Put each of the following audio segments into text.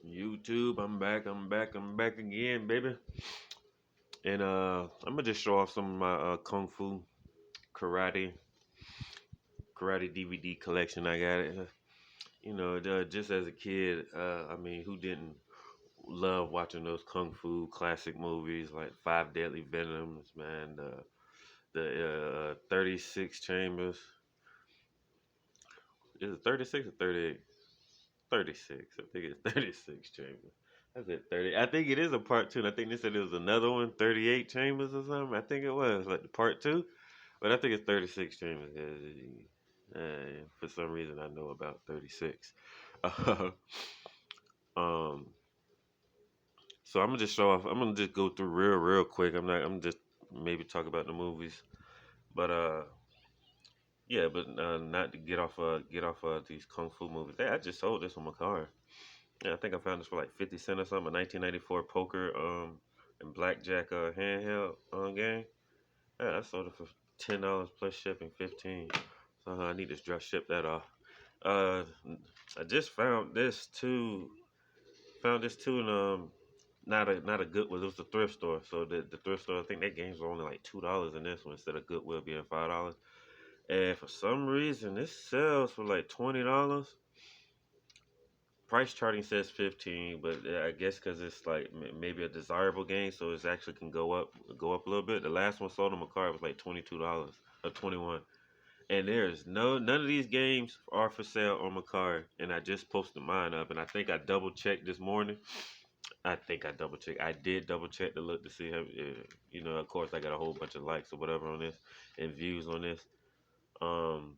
YouTube, I'm back again, baby. And I'm gonna just show off some of my kung fu karate DVD collection. I got it. Just as a kid, I mean, who didn't love watching those kung fu classic movies like Five Deadly Venoms, man? The 36 Chambers. Is it 36 or 38? 36. I think it's 36 chambers. I said 30. I think it is a part two. And I think they said it was another one, 38 chambers or something. I think it was like the part two. But I think it's 36 chambers. For some reason, I know about 36. um, so I'm gonna just show off. I'm gonna just go through real quick. I'm just maybe talk about the movies. But yeah, but not to get off these kung fu movies. Hey, I just sold this on my car. Yeah, I think I found this for like 50 cents or something. A 1994 poker and blackjack handheld game. Yeah, I sold it for $10 plus shipping, 15. So I need to just ship that off. Uh, I just found this too. Found this too in not a Goodwill. It was the thrift store. So the thrift store, I think that games were only like $2 in this one instead of Goodwill being $5. And for some reason, this sells for like $20. Price charting says 15, but I guess because it's like maybe a desirable game, so it actually can go up a little bit. The last one sold on my car was like $22 or 21, and there's none of these games are for sale on my car. And I just posted mine up, and I think I double checked this morning. I think I double checked. I did double check to look to see how, of course, I got a whole bunch of likes or whatever on this and views on this. Um,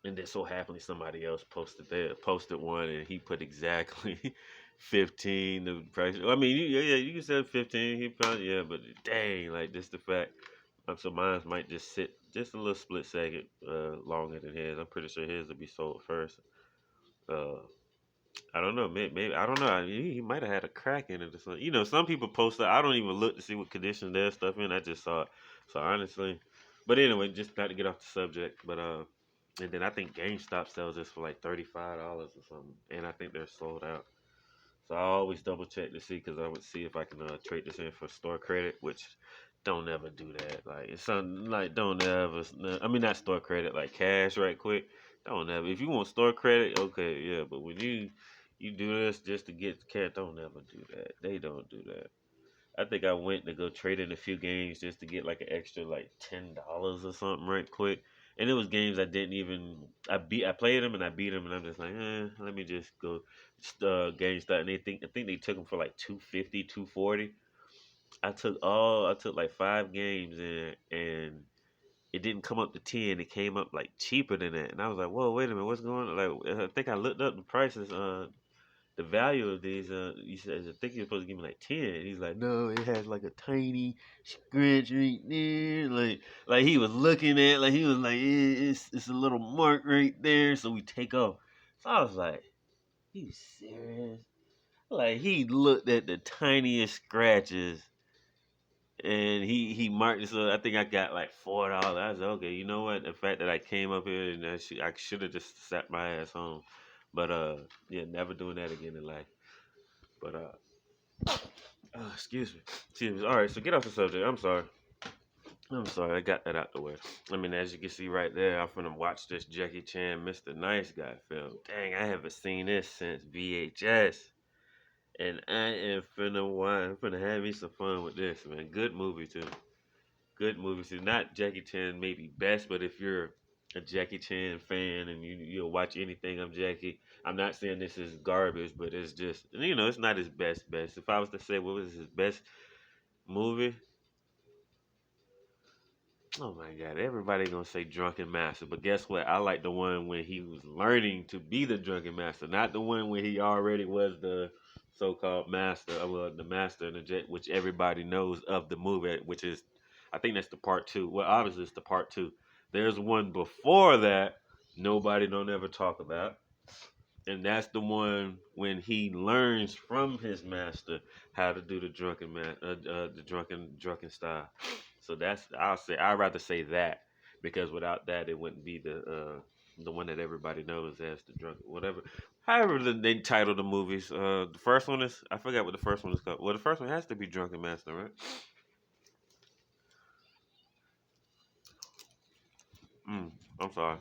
and then so happily somebody else posted one and he put exactly 15 the price. I mean, you can say 15. He probably but dang, like just the fact. So mine might just sit just a little split second longer than his. I'm pretty sure his will be sold first. Uh, I don't know. Maybe I don't know. He might have had a crack in it or something. Some people post that. I don't even look to see what condition their stuff in. I just saw it. So honestly, but anyway, just not to get off the subject. But and then I think GameStop sells this for like $35 or something, and I think they're sold out. So I always double check to see because I would see if I can trade this in for store credit, which don't ever do that. Like it's something like don't ever. I mean not store credit, like cash right quick. Don't ever. If you want store credit, okay, yeah. But when you do this just to get cash, don't ever do that. They don't do that. I think I went to go trade in a few games just to get like an extra like $10 or something right quick. And it was games I didn't even I played them and I beat them and I'm just like let me just go GameStop and I think they took them for like 250, 240. I took like 5 games and it didn't come up to 10. It came up like cheaper than that and I was like, whoa, wait a minute, what's going on? Like I think I looked up the prices the value of these, you said, I think you're supposed to give me like 10. He's like, no, it has like a tiny scratch right there. Like he was looking at, like he was like, it's a little mark right there. So we take off. So I was like, you serious? Like he looked at the tiniest scratches and he marked it. So I think I got like $4. I was like, okay, you know what? The fact that I came up here and I should have just sat my ass home. But yeah, never doing that again in life. But excuse me. Excuse me. All right, so get off the subject. I'm sorry. I'm sorry. I got that out the way. I mean, as you can see right there, I'm finna watch this Jackie Chan Mr. Nice Guy film. Dang, I haven't seen this since VHS. And I am I'm finna have me some fun with this, man. Good movie too. Good movie too. Not Jackie Chan maybe best, but if you're a Jackie Chan fan and you'll watch anything I'm Jackie, I'm not saying this is garbage, but it's just it's not his best. If I was to say what was his best movie, oh my god, everybody gonna say Drunken Master, but guess what? I like the one when he was learning to be the Drunken Master, not the one when he already was the so-called master, well, the master in the jet, which everybody knows of the movie, which is, I think that's the part two. Well, obviously it's the part two. There's one before that nobody don't ever talk about, and that's the one when he learns from his master how to do the the drunken style. So I'd rather say that because without that it wouldn't be the one that everybody knows as the drunk whatever. however they title the movies. The first one is I forgot what the first one is called. Well, the first one has to be Drunken Master, right? Mm, I'm sorry.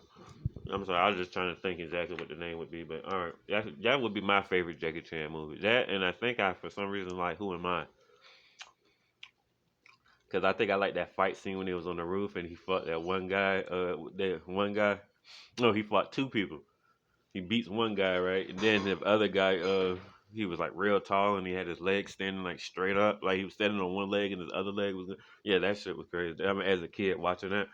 I'm sorry. I was just trying to think exactly what the name would be, but all right, that would be my favorite Jackie Chan movie. That and I think I for some reason like Who Am I? Because I think I like that fight scene when he was on the roof and he fought that one guy. That one guy. No, he fought two people. He beats one guy, right? And then the other guy, he was like real tall and he had his legs standing like straight up, like he was standing on one leg and his other leg was. Yeah, that shit was crazy. I mean, as a kid watching that.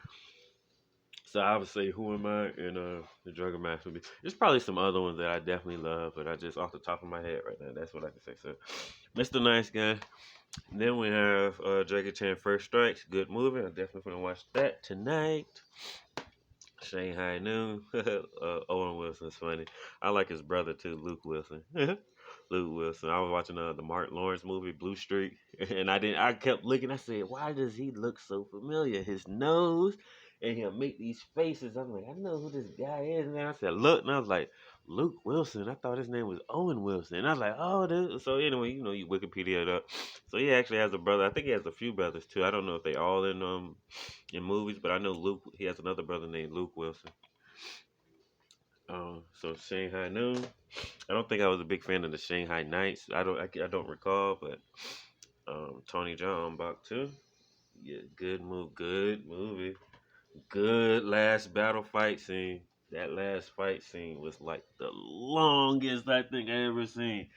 So I would say Who Am I and the Drunken Master would be. There's probably some other ones that I definitely love, but I just off the top of my head right now, that's what I can say. So, Mr. Nice Guy. Then we have Jackie Chan First Strikes. Good movie. I'm definitely gonna watch that tonight. Shanghai Noon. Owen Wilson's funny. I like his brother too, Luke Wilson. Luke Wilson. I was watching the Mark Lawrence movie, Blue Streak, and I didn't. I kept looking. I said, "Why does he look so familiar? His nose, and he'll make these faces." I'm like, "I know who this guy is." And then I said, "Look," and I was like, "Luke Wilson." I thought his name was Owen Wilson. And I was like, "Oh, this." So anyway, you Wikipedia it up. So he actually has a brother. I think he has a few brothers too. I don't know if they all in movies, but I know Luke. He has another brother named Luke Wilson. So Shanghai Noon. I don't think I was a big fan of the Shanghai Nights. I don't recall, but Tony John Bach too. Yeah, good movie, good last battle fight scene. That last fight scene was like the longest I think I ever seen.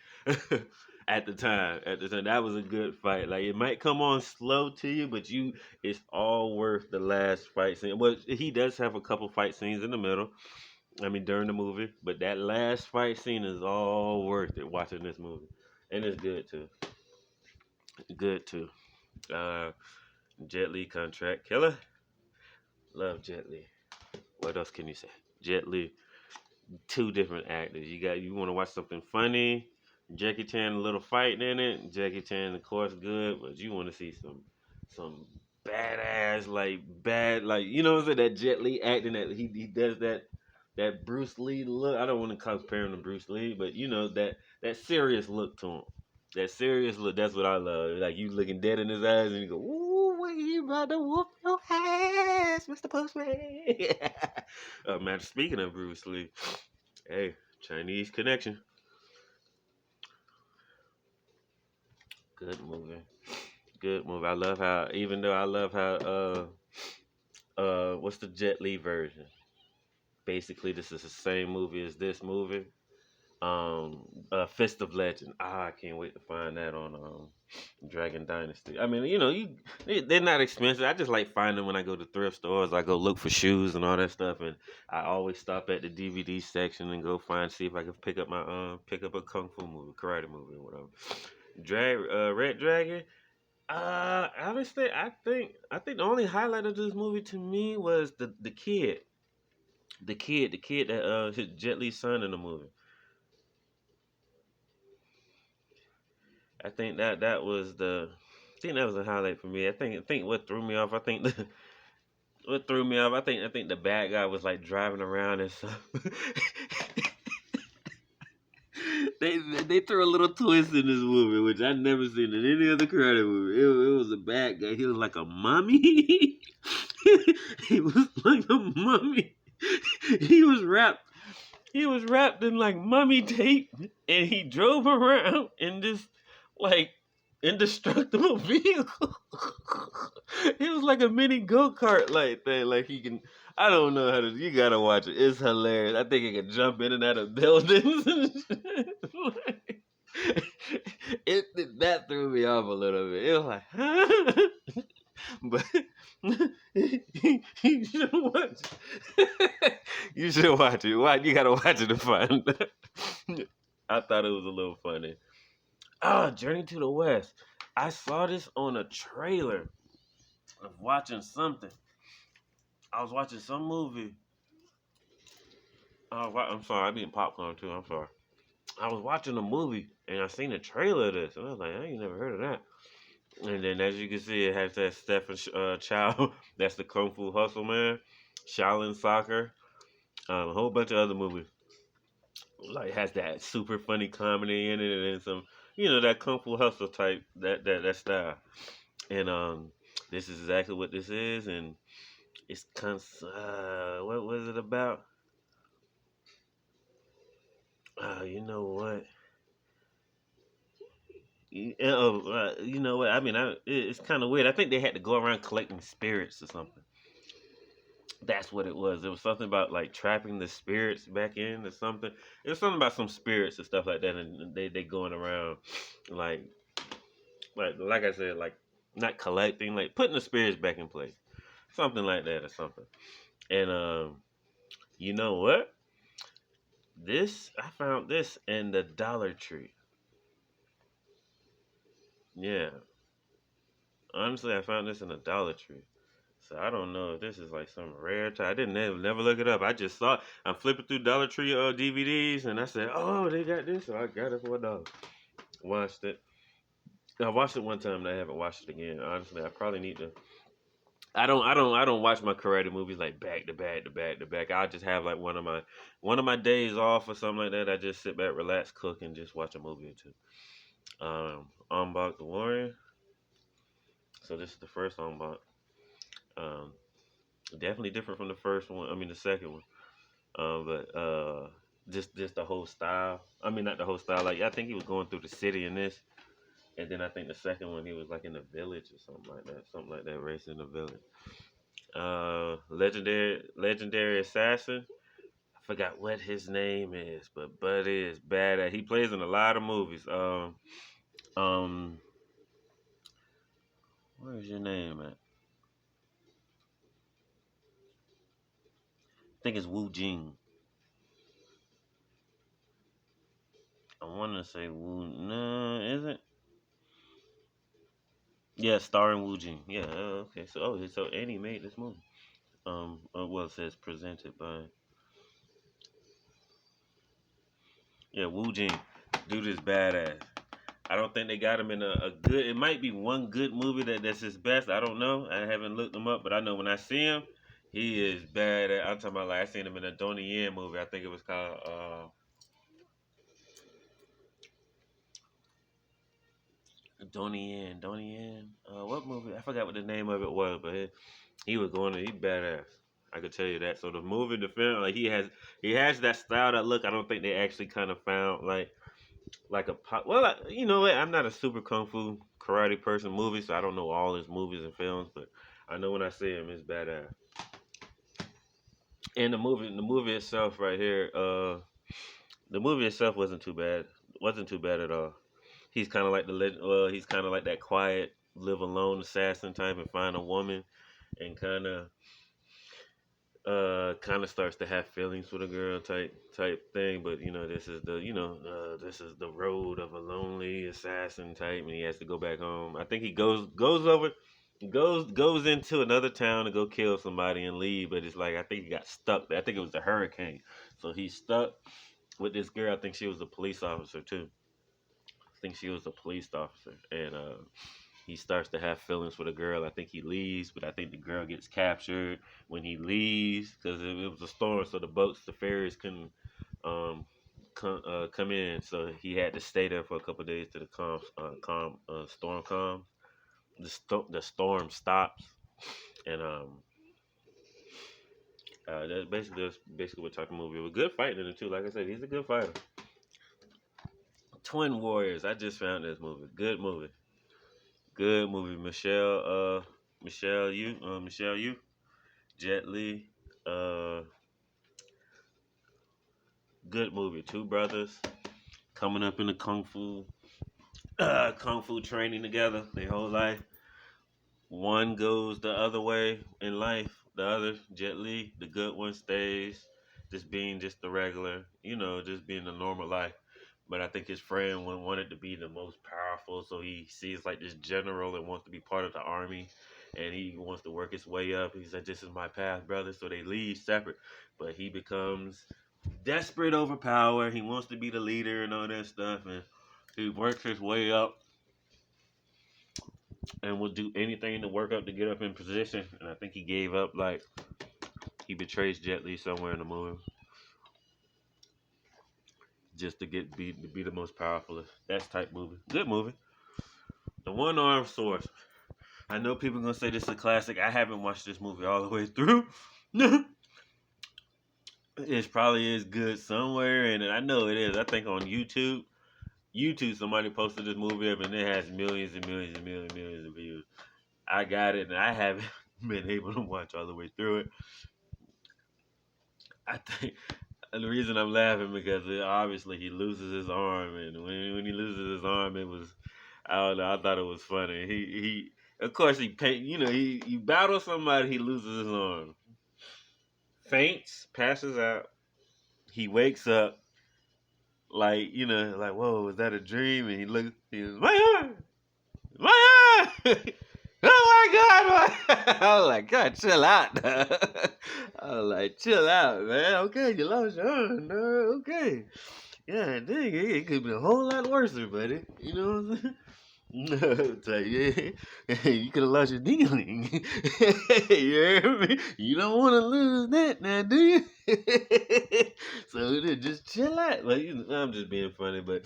At the time, that was a good fight. Like it might come on slow to you, but it's all worth the last fight scene. Well, he does have a couple fight scenes in the middle. I mean, during the movie, but that last fight scene is all worth it watching this movie, and it's good too. Good too. Uh, Jet Li contract killer. Love Jet Li. What else can you say? Jet Li. Two different actors. You want to watch something funny. Jackie Chan a little fighting in it. Jackie Chan of course good, but you want to see some badass like you know what I'm saying, that Jet Li acting that he does that Bruce Lee look. I don't want to compare him to Bruce Lee, but you know that serious look to him. That serious look, that's what I love. Like you looking dead in his eyes and you go, "Ooh, we about to whoop your ass, Mr. Postman." Man, speaking of Bruce Lee, hey, Chinese Connection, good movie, good movie. I love how, even though I love how, what's the Jet Li version? Basically, this is the same movie as this movie. Fist of Legend. I can't wait to find that on Dragon Dynasty. I mean, they're not expensive. I just like finding them when I go to thrift stores. I go look for shoes and all that stuff, and I always stop at the DVD section and go see if I can pick up a kung fu movie, karate movie, or whatever. Red Dragon. Honestly, I think the only highlight of this movie to me was the kid, the kid that his Jet Li's son in the movie. I think I think that was a highlight for me. I think what threw me off. I think what threw me off. I think the bad guy was like driving around and stuff. they threw a little twist in this movie, which I never seen in any other karate movie. It was a bad guy. He was like a mummy. He was like a mummy. He was wrapped. He was wrapped in like mummy tape, and he drove around in this like indestructible vehicle. It was like a mini go kart like thing. Like he can. I don't know how to. You gotta watch it. It's hilarious. I think he can jump in and out of buildings. And shit. That threw me off a little bit. It was like, huh? But you should watch. You should watch it. Why you gotta watch it to find that. I thought it was a little funny. Journey to the West. I saw this on a trailer of watching something. I was watching some movie. I'm sorry, I'm eating popcorn too. I'm sorry. I was watching a movie and I seen a trailer of this, and I was like, I ain't never heard of that. And then, as you can see, it has that Stephen Chow. That's the Kung Fu Hustle Man, Shaolin Soccer, a whole bunch of other movies. like has that super funny comedy in it and some that kung fu hustle type that style. And this is exactly what this is, and it's what was it about? You know what? You know what? I mean, it's kind of weird. I think they had to go around collecting spirits or something. That's what it was. It was something about like trapping the spirits back in or something. It was something about some spirits and stuff like that, and they going around like like I said, like not collecting, like putting the spirits back in place, something like that or something. And you know what? This I found this in the Dollar Tree. Yeah, honestly, I found this in the Dollar Tree. So I don't know if this is like some rare type. I didn't never look it up. I just saw it. I'm flipping through Dollar Tree DVDs, and I said, "Oh, they got this," so I got it for $1. Watched it. I watched it one time, and I haven't watched it again. Honestly, I probably need to. I don't watch my karate movies like back to back to back to back. I just have like one of my days off or something like that. I just sit back, relax, cook, and just watch a movie or two. Unbox the Warrior. So this is the first unbox. Um, definitely different from the first one. I mean the second one. But just the whole style. I mean not the whole style. Like I think he was going through the city in this, and then I think the second one he was like in the village or something like that. Something like that, racing in the village. Legendary assassin. I forgot what his name is, but Buddy is bad at. He plays in a lot of movies. Um, where's your name at? I think it's Wu Jing. I want to say Wu. No, is it? Yeah, starring Wu Jing. Yeah. Okay. So and he made this movie. Well, it says presented by Wu Jing. Dude is badass. I don't think they got him in a good. It might be one good movie that's his best. I don't know. I haven't looked him up, but I know when I see him, he is bad. I'm talking about like I seen him in a Donnie Yen movie. I think it was called Donnie Yen. Donnie Yen. What movie? I forgot what the name of it was, but he was going. He badass. I could tell you that. So the movie, the film, like he has that style, that look. I don't think they actually kind of found like a pop. Well, you know what? I'm not a super kung fu karate person movie, so I don't know all his movies and films, but I know when I see him, it's badass. And the movie itself, right here, the movie itself wasn't too bad at all. He's kind of like he's kind of like that quiet, live alone assassin type, and find a woman, and kind of starts to have feelings with a girl type thing. But this is the road of a lonely assassin type, and he has to go back home. I think he goes into another town to go kill somebody and leave, but it's like I think he got stuck. I think it was the hurricane, so he's stuck with this girl. I think she was a police officer too. I think she was a police officer, and he starts to have feelings for the girl. I think he leaves, but I think the girl gets captured when he leaves because it was a storm, so the ferries couldn't um, come in. So he had to stay there for a couple of days to the storm calms. The storm stops, and that's basically what type of movie. It was good fighting in it too. Like I said, he's a good fighter. Twin Warriors. I just found this movie. Good movie. Good movie. Michelle Yu, Jet Li. Uh, good movie. Two brothers coming up in the kung fu training together their whole life. One goes the other way in life. The other, Jet Li, the good one, stays just the regular, just being a normal life. But I think his friend wanted to be the most powerful, so he sees like this general and wants to be part of the army, and he wants to work his way up. He's like, "This is my path, brother." So they leave separate, but he becomes desperate over power. He wants to be the leader and all that stuff, and he works his way up and will do anything to work up to get up in position. And I think he gave up, like he betrays Jet Li somewhere in the movie. just to be the most powerful. That's type movie. Good movie. The One Armed Sword. I know people gonna say this is a classic. I haven't watched this movie all the way through. It probably is good somewhere, and I know it is. I think on YouTube, somebody posted this movie up, and it has millions and millions and millions and millions of views. I got it, and I haven't been able to watch all the way through it. I think the reason I'm laughing because obviously he loses his arm, and when he loses his arm, it was I don't know. I thought it was funny. He of course he battles somebody, he loses his arm, faints, passes out. He wakes up like like whoa, was that a dream? And he looks, my arm, my arm. Oh my God! I was like, God, chill out. I was like, chill out, man. Okay, you lost your arm, dog. Okay. Yeah, dang, it could be a whole lot worse, buddy. You know what I'm saying? No, it's like, yeah, you could have lost your dingling. You hear me? You don't want to lose that now, do you? So just chill out. Like, I'm just being funny, but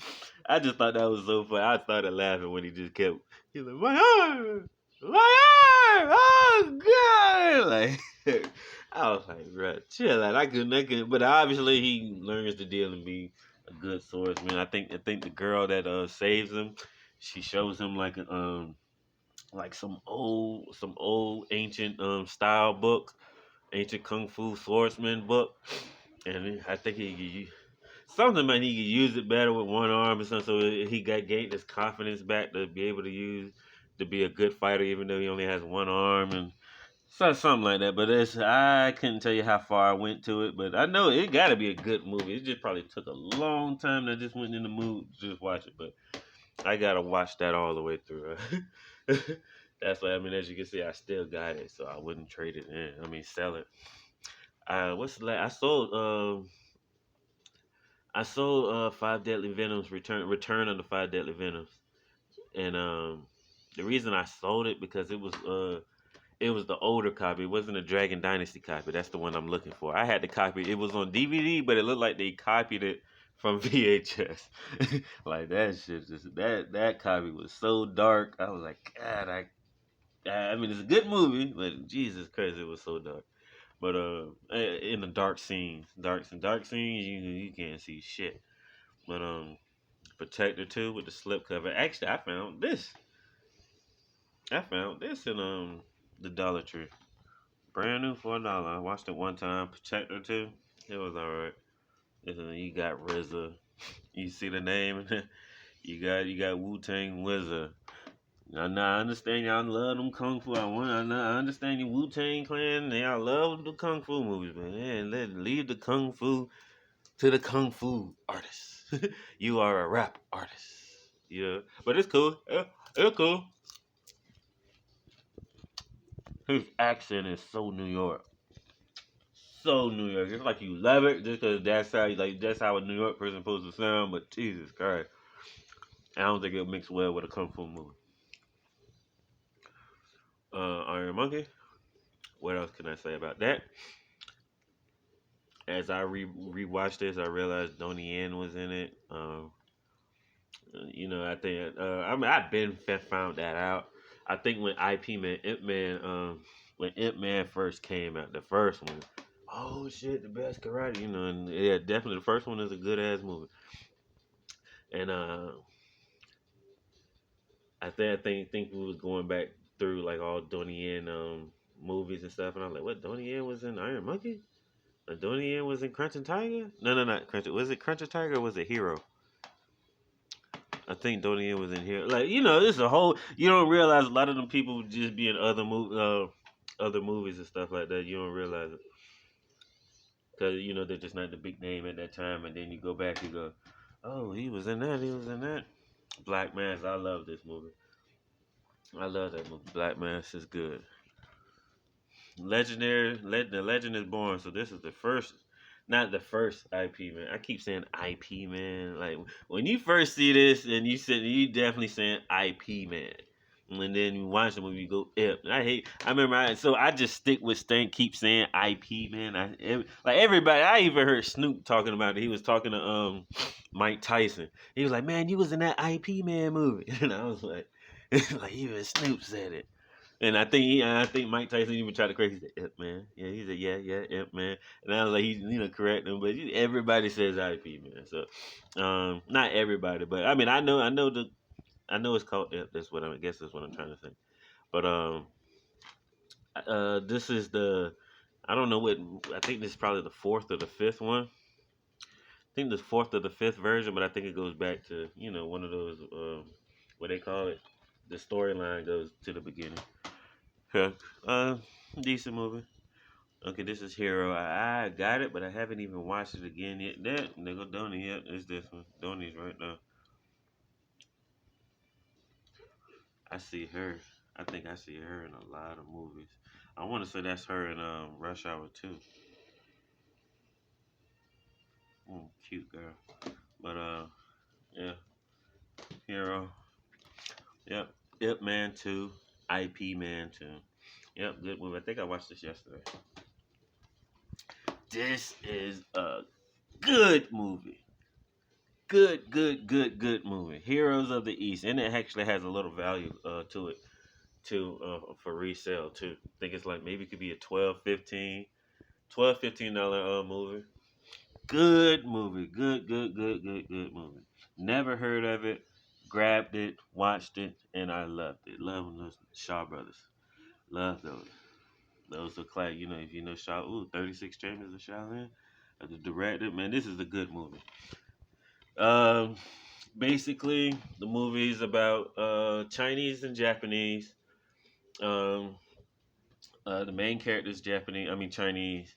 I just thought that was so funny. I started laughing when he just kept, he's like, my arm, oh God! Like, I was like, bro, chill out. I couldn't. But obviously, he learns to deal and be a good swordsman. I think the girl that saves him, she shows him like some old ancient style book, ancient kung fu swordsman book, and I think something about he could use it better with one arm or something. So he gained his confidence back to be able to be a good fighter, even though he only has one arm and something like that. But I couldn't tell you how far I went to it, but I know it got to be a good movie. It just probably took a long time. I just went in the mood to just watch it, but I gotta watch that all the way through. That's why as you can see, I still got it, so I wouldn't trade it in. Sell it. What's the last? I sold Five Deadly Venoms. Return of the Five Deadly Venoms, and the reason I sold it because it was the older copy. It wasn't a Dragon Dynasty copy. That's the one I'm looking for. I had the copy. It was on DVD, but it looked like they copied it from VHS. Like that shit. That copy was so dark. I was like, God, it's a good movie, but Jesus Christ, it was so dark. But in the dark scenes, you can't see shit. But Protector 2 with the slipcover. Actually, I found this in the Dollar Tree. Brand new for $1. I watched it one time. Protector 2. It was alright. You got RZA. You see the name? you got Wu Tang Wizard. Now I understand y'all love them kung fu. I understand your Wu Tang Clan. Y'all love the kung fu movies, but man, leave the kung fu to the kung fu artists. You are a rap artist. Yeah, but it's cool. It's cool. His accent is so New York. So New York. It's like you love it just because that's how a New York person supposed to sound. But Jesus Christ, I don't think it'll mix well with a kung fu movie. Iron Monkey. What else can I say about that? As I rewatched this, I realized Donnie Yen was in it. I think I've been found that out. I think when when Ip Man first came out, the first one, oh shit, the best karate, and yeah, definitely the first one is a good ass movie. And I think we was going back through like all Donnie Yen movies and stuff, and I was like, what, Donnie Yen was in Iron Monkey? Donnie Yen was in Crouching Tiger? No, not Crouching. Was it Crouching Tiger or was it Hero? I think Donnie Yen was in here. Like, this is a whole. You don't realize a lot of them people just be in other movies and stuff like that. You don't realize it because they're just not the big name at that time. And then you go back, you go, oh, he was in that. He was in that. Black Mass. I love this movie. I love that movie. Black Mass is good. The legend is born. So this is the first, not the first IP man. I keep saying IP man. Like when you first see this and you definitely saying IP man. And then you watch the movie, you go, Ip. I remember, so I just stick with Stank, keep saying IP, man. Like everybody, I even heard Snoop talking about it. He was talking to Mike Tyson. He was like, man, you was in that IP Man movie. And I was like, like even Snoop said it. And I think Mike Tyson even tried to correct. He said, "Ip Man." Yeah, he said, "Yeah, Ip Man." And I was like, he's correct him, but everybody says IP Man. So, not everybody, but I mean, I know it's called Ip. I guess that's what I'm trying to say. But this is I don't know what, I think this is probably the fourth or the fifth one. I think the fourth or the fifth version, but I think it goes back to one of those what they call it. The storyline goes to the beginning. Yeah, decent movie. Okay, this is Hero. I got it, but I haven't even watched it again yet. There go Donnie. Yep, it's this one. Donnie's right now. I see her. I think I see her in a lot of movies. I want to say that's her in Rush Hour 2. Cute girl. But yeah, Hero. Yep. Ip Man 2. IP Man 2. Yep, good movie. I think I watched this yesterday. This is a good movie. Good movie. Heroes of the East, and it actually has a little value to it too, for resale too. I think it's like maybe it could be a 12 $15 movie. Good movie. Good movie. Never heard of it. Grabbed it, watched it, and I loved it. Love those Shaw Brothers. Love those. Those are class. If you know Shaw, 36 Chambers of Shaolin. The director, man, this is a good movie. Um, Basically, the movie is about Chinese and Japanese. Um, the main character is Japanese. I mean Chinese.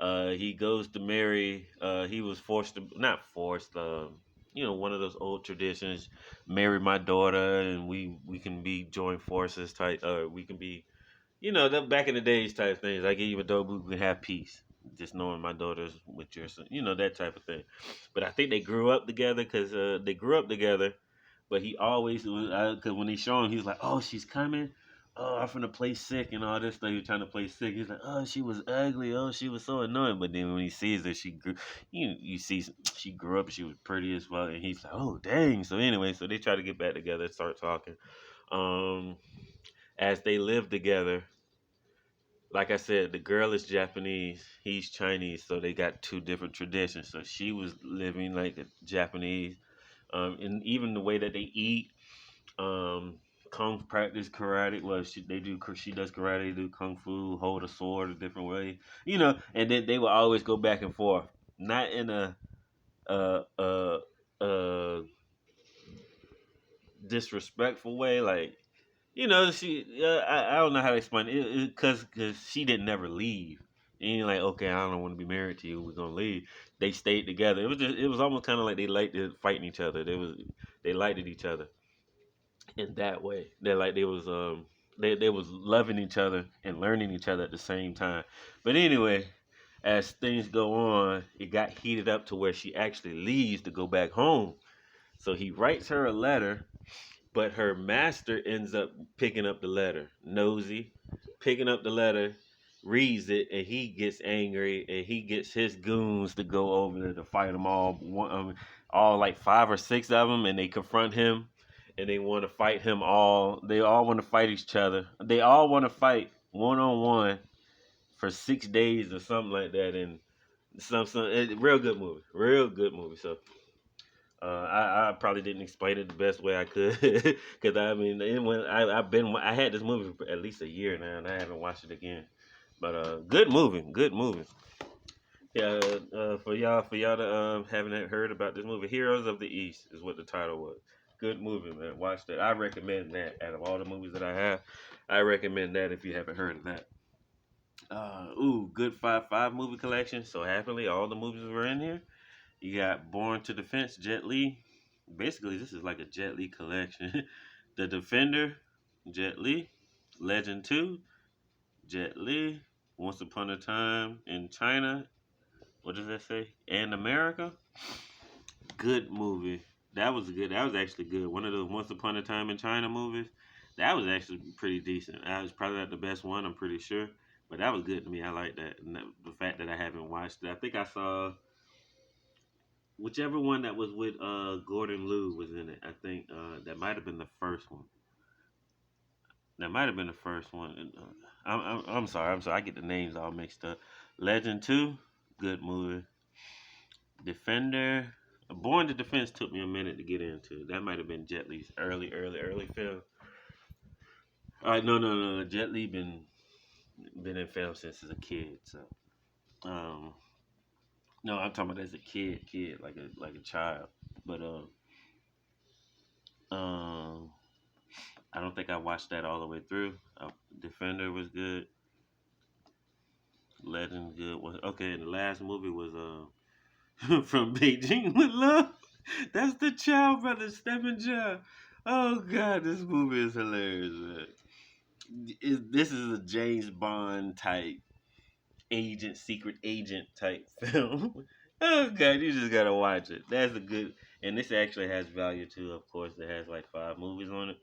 He goes to marry. He was forced to, not forced. One of those old traditions. Marry my daughter, and we can be joint forces type. We can be, the back in the days type things. I give you a dope, we can have peace. Just knowing my daughter's with your son, that type of thing. But I think they grew up together because they grew up together. But he always was, because when they show him, he was like, "Oh, she's coming. Oh, I'm finna play sick and all this stuff." He was trying to play sick. He's like, "Oh, she was ugly. Oh, she was so annoying." But then when he sees her, she grew. You see, she grew up. She was pretty as well. And he's like, "Oh, dang." So anyway, so they try to get back together, start talking. Um, as they live together, like I said, the girl is Japanese, he's Chinese, so they got two different traditions. So she was living like a Japanese, and even the way that they eat, um, kung practice karate. Well, she does karate, they do kung fu, hold a sword a different way, and then they will always go back and forth, not in a uh uh uh disrespectful way, like she. I don't know how to explain it because she didn't never leave. And you're like, okay, I don't want to be married to you. We're gonna leave. They stayed together. It was almost kind of like they liked to fighting each other. They liked each other in that way. They was loving each other and learning each other at the same time. But anyway, as things go on, it got heated up to where she actually leaves to go back home. So he writes her a letter, but her master ends up picking up the letter. Nosy, picking up the letter, reads it, and he gets angry, and he gets his goons to go over there to fight them all. All like 5 or 6 of them, and they confront him, and they want to fight him all. They all want to fight each other. They all want to fight one on one for 6 days or something like that. And real good movie, real good movie. So I probably didn't explain it the best way I could, because I mean, I had this movie for at least a year now, and I haven't watched it again. But good movie, good movie. Yeah, for y'all to haven't heard about this movie, Heroes of the East is what the title was. Good movie, man. Watch that. I recommend that. Out of all the movies that I have, I recommend that if you haven't heard of that. Good 5-5 movie collection. So happily, all the movies were in here. You got Born to Defense, Jet Li. Basically, this is like a Jet Li collection. The Defender, Jet Li. Legend 2, Jet Li. Once Upon a Time in China. What does that say? And America. Good movie. That was good. That was actually good. One of those Once Upon a Time in China movies. That was actually pretty decent. That was probably not the best one, I'm pretty sure. But that was good to me. I like that. And the fact that I haven't watched it. I think I saw whichever one that was with Gordon Liu was in it. I think that might have been the first one. That might have been the first one. And, I'm sorry. I'm sorry. I get the names all mixed up. Legend 2, good movie. Defender. Born to Defense took me a minute to get into. That might have been Jet Li's early film. All right, no. Jet Li been in film since as a kid. So, um, no, I'm talking about as a kid, like a child. But um, I don't think I watched that all the way through. Defender was good. Legend good. Okay, and the last movie was from Beijing with Love. That's the Chow brothers, Stephen Chow. Oh God, this movie is hilarious, man. This is a James Bond type secret agent type film. Oh God, you just gotta watch it. That's a good, and this actually has value too. Of course, it has like 5 movies on it.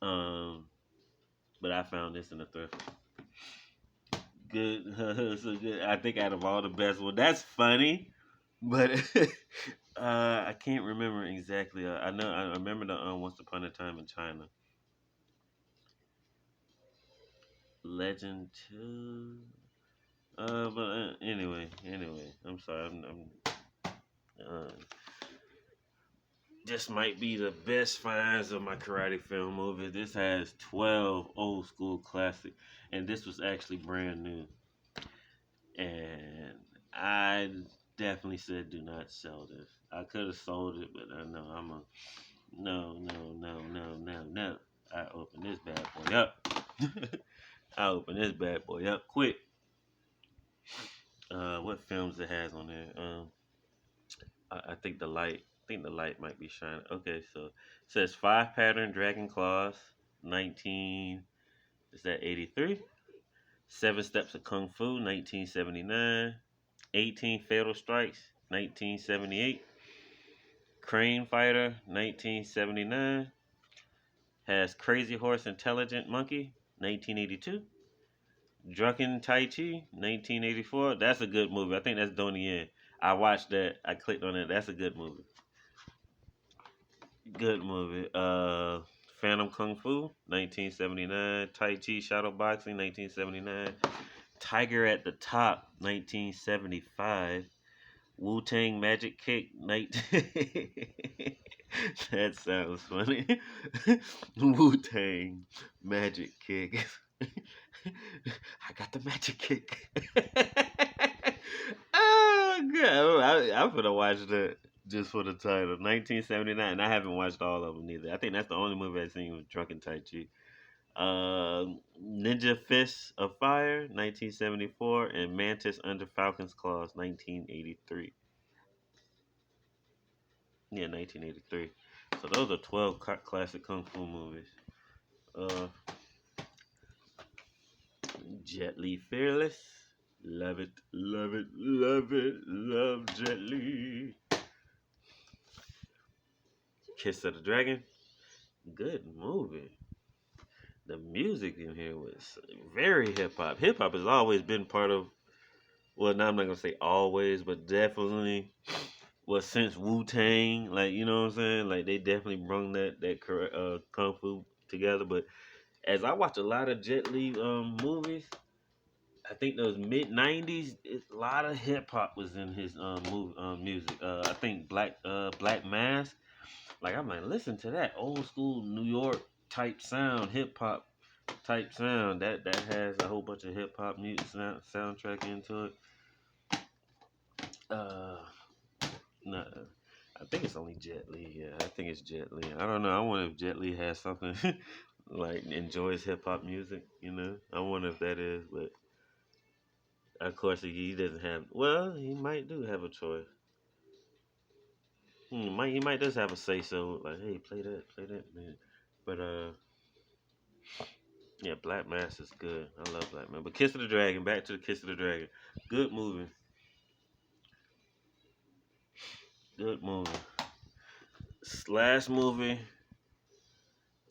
Um, but I found this in the thrift. Good, so good. I think out of all the best one, that's funny, but I can't remember exactly. I remember the Once Upon a Time in China. Legend 2. But anyway, I'm sorry. Uh, this might be the best finds of my karate film movie. This has 12 old school classic, and this was actually brand new. And I definitely said do not sell this. I could have sold it, but I know I'm a no. I open this bad boy up. I open this bad boy up quick. What films it has on there? I think the light. I think the light might be shining. Okay, so it says Five Pattern Dragon Claws, 19. Is that 83? Seven Steps of Kung Fu, 1979. 18 Fatal Strikes, 1978. Crane Fighter, 1979. Has Crazy Horse Intelligent Monkey, 1982. Drunken Tai Chi, 1984. That's a good movie. I think that's Donnie Yen. I watched that. I clicked on it. That's a good movie. Good movie. Phantom Kung Fu, 1979. Tai Chi Shadow Boxing, 1979. Tiger at the Top, 1975. Wu Tang Magic Kick, 19... That sounds funny. Wu Tang Magic Kick. I got the magic kick. Oh God, I'm gonna watch that just for the title. 1979. I haven't watched all of them either. I think that's the only movie I've seen with Drunken Tai Chi. Ninja Fists of Fire, 1974, and Mantis Under Falcon's Claws, 1983. Yeah, 1983. So those are 12 classic kung fu movies. Uh, Jet Li Fearless. Love it, love it, love it, love Jet Li. Kiss of the Dragon. Good movie. The music in here was very hip hop. Hip hop has always been part of, well, now I'm not gonna say always, but definitely, well, since Wu Tang, like you know what I'm saying, like they definitely brung that kung fu together. But as I watch a lot of Jet Li movies, I think those mid '90s, a lot of hip hop was in his music. I think Black Mass. Like I'm like, listen to that old school New York type sound, hip hop type sound. That has a whole bunch of hip hop music soundtrack into it. Uh, no, I think it's only Jet Li. Yeah, I think it's Jet Li. I don't know. I wonder if Jet Li has something like enjoys hip hop music. You know, I wonder if that is, but. Of course, he doesn't have. Well, he might do have a choice. He might just have a say so. Like, hey, play that, man. But yeah, Black Mass is good. I love Black Man. But Kiss of the Dragon. Back to the Kiss of the Dragon. Good movie. Good movie. Last movie.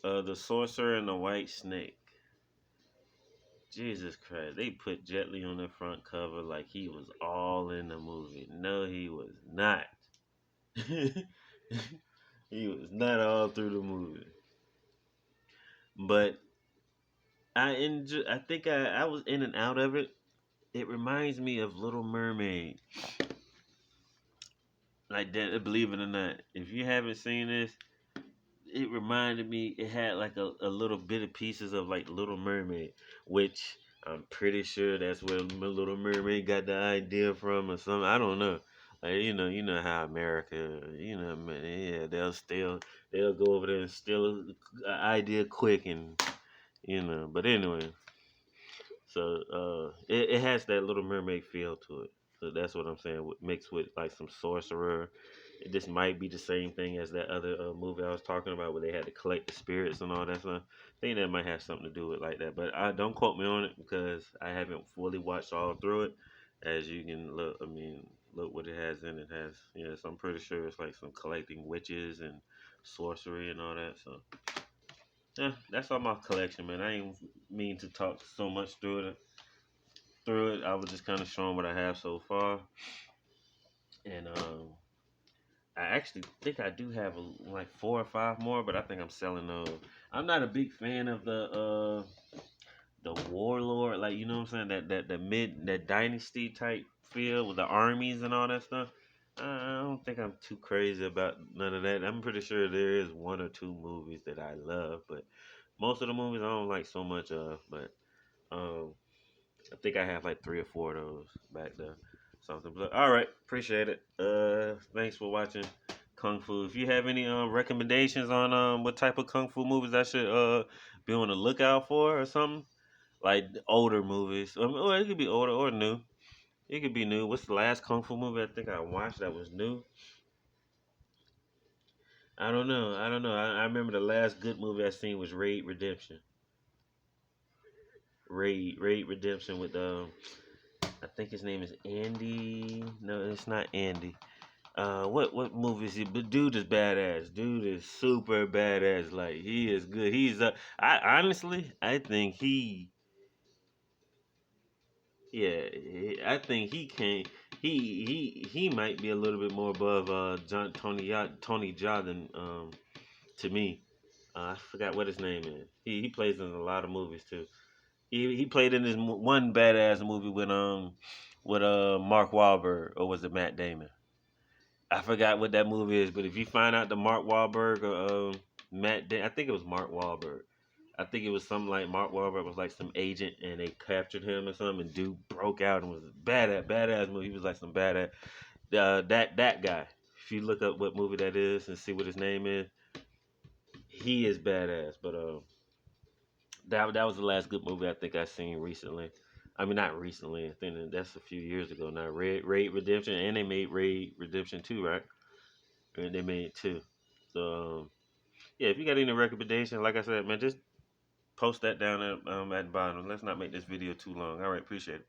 The Sorcerer and the White Snake. Jesus Christ, they put Jet Li on the front cover like he was all in the movie. No, he was not. He was not all through the movie. But I enjoy. I think I was in and out of it. It reminds me of Little Mermaid. Like that, believe it or not. If you haven't seen this, it reminded me. It had like a little bit of pieces of like Little Mermaid, which I'm pretty sure that's where Little Mermaid got the idea from or something. I don't know. Like you know how America, man, yeah, they'll go over there and steal an idea quick and But anyway, so it has that Little Mermaid feel to it. So that's what I'm saying. Mixed with like some sorcerer. This might be the same thing as that other movie I was talking about where they had to collect the spirits and all that stuff. I think that might have something to do with like that. But I don't quote me on it because I haven't fully watched all through it. As you can look, I mean, look what it has in it. Has So I'm pretty sure it's like some collecting witches and sorcery and all that. So yeah, that's all my collection, man. I ain't mean to talk so much through it. I was just kind of showing what I have so far, and I actually think I do have like 4 or 5 more, but I think I'm selling those. I'm not a big fan of the warlord, like you know what I'm saying, that dynasty type feel with the armies and all that stuff. I don't think I'm too crazy about none of that. I'm pretty sure there is 1 or 2 movies that I love, but most of the movies I don't like so much of. But um, I think I have like 3 or 4 of those back there. Something. But all right, appreciate it. Thanks for watching Kung Fu. If you have any recommendations on what type of Kung Fu movies I should be on the lookout for or something, like older movies, or it could be older or new. It could be new. What's the last Kung Fu movie I think I watched that was new? I don't know. I don't know. I remember the last good movie I seen was Raid Redemption. Raid Redemption with I think his name is Andy. No, it's not Andy. What movie is he? But dude is badass. Dude is super badass. Like he is good. I honestly, I think I think he can. He might be a little bit more above Tony Jaa than to me. I forgot what his name is. He plays in a lot of movies too. He played in this one badass movie with Mark Wahlberg, or was it Matt Damon? I forgot what that movie is, but if you find out the Mark Wahlberg or I think it was Mark Wahlberg. I think it was something like Mark Wahlberg was like some agent and they captured him or something. And dude broke out and was badass movie. He was like some badass that guy. If you look up what movie that is and see what his name is, he is badass. But that was the last good movie I think I seen recently. I mean, not recently. I think that's a few years ago now. Raid Redemption, and they made Raid Redemption 2, right? And they made 2. So yeah, if you got any recommendation, like I said, man, just post that down at the bottom. Let's not make this video too long. All right, appreciate it.